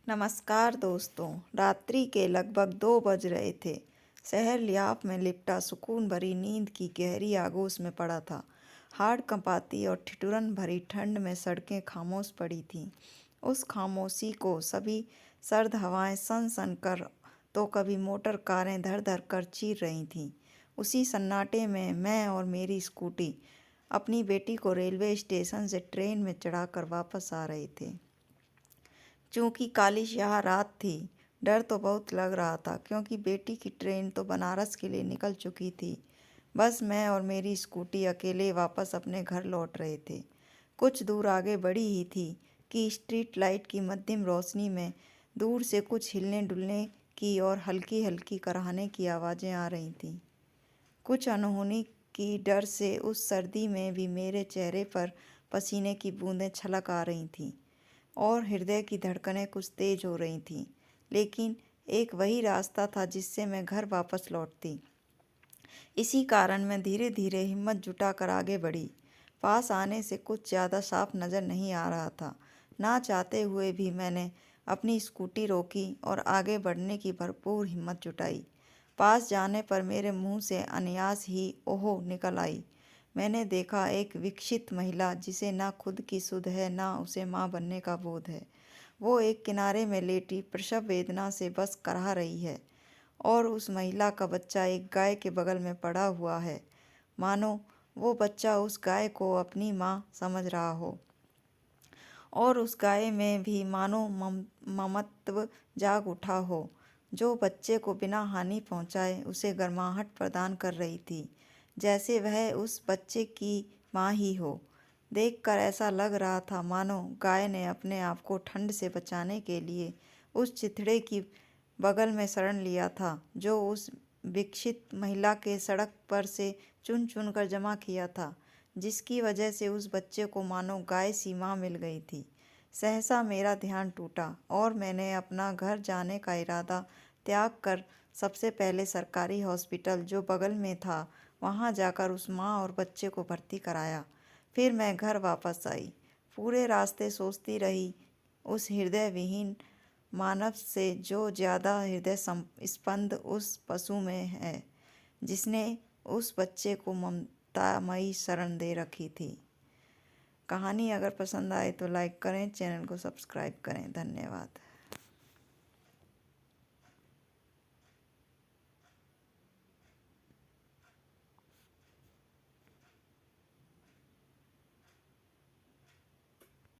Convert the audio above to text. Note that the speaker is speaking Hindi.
नमस्कार दोस्तों। रात्रि के लगभग 2 बज रहे थे। शहर लियाफ में लिपटा सुकून भरी नींद की गहरी आगोश में पड़ा था। हाड़ कंपाती और ठिठुरन भरी ठंड में सड़कें खामोश पड़ी थीं। उस खामोशी को सभी सर्द हवाएं सन सन कर तो कभी मोटर कारें धर धर कर चीर रही थीं। उसी सन्नाटे में मैं और मेरी स्कूटी अपनी बेटी को रेलवे स्टेशन से ट्रेन में चढ़ाकर वापस आ रहे थे। चूँकि काली स्याह रात थी, डर तो बहुत लग रहा था क्योंकि बेटी की ट्रेन तो बनारस के लिए निकल चुकी थी। बस मैं और मेरी स्कूटी अकेले वापस अपने घर लौट रहे थे। कुछ दूर आगे बढ़ी ही थी कि स्ट्रीट लाइट की मध्यम रोशनी में दूर से कुछ हिलने डुलने की और हल्की हल्की कराहने की आवाज़ें आ रही थीं। कुछ अनहोनी की डर से उस सर्दी में भी मेरे चेहरे पर पसीने की बूंदें छलक आ रही थीं और हृदय की धड़कनें कुछ तेज हो रही थीं। लेकिन एक वही रास्ता था जिससे मैं घर वापस लौटती। इसी कारण मैं धीरे धीरे हिम्मत जुटाकर आगे बढ़ी। पास आने से कुछ ज़्यादा साफ नज़र नहीं आ रहा था। ना चाहते हुए भी मैंने अपनी स्कूटी रोकी और आगे बढ़ने की भरपूर हिम्मत जुटाई। पास जाने पर मेरे मुंह से अनायास ही ओहो निकल आई। मैंने देखा एक विकसित महिला जिसे ना खुद की सुध है ना उसे माँ बनने का बोध है। वो एक किनारे में लेटी प्रसव वेदना से बस कराह रही है और उस महिला का बच्चा एक गाय के बगल में पड़ा हुआ है, मानो वो बच्चा उस गाय को अपनी माँ समझ रहा हो और उस गाय में भी मानो ममत्व जाग उठा हो, जो बच्चे को बिना हानि पहुँचाए उसे गर्माहट प्रदान कर रही थी, जैसे वह उस बच्चे की माँ ही हो। देखकर ऐसा लग रहा था मानो गाय ने अपने आप को ठंड से बचाने के लिए उस चिथड़े की बगल में शरण लिया था, जो उस विकसित महिला के सड़क पर से चुन चुन कर जमा किया था, जिसकी वजह से उस बच्चे को मानो गाय सी माँ मिल गई थी। सहसा मेरा ध्यान टूटा और मैंने अपना घर जाने का इरादा त्याग कर सबसे पहले सरकारी हॉस्पिटल जो बगल में था वहाँ जाकर उस माँ और बच्चे को भर्ती कराया। फिर मैं घर वापस आई। पूरे रास्ते सोचती रही उस हृदय विहीन मानव से जो ज़्यादा हृदय स्पंद उस पशु में है जिसने उस बच्चे को ममतामयी शरण दे रखी थी। कहानी अगर पसंद आए तो लाइक करें, चैनल को सब्सक्राइब करें। धन्यवाद।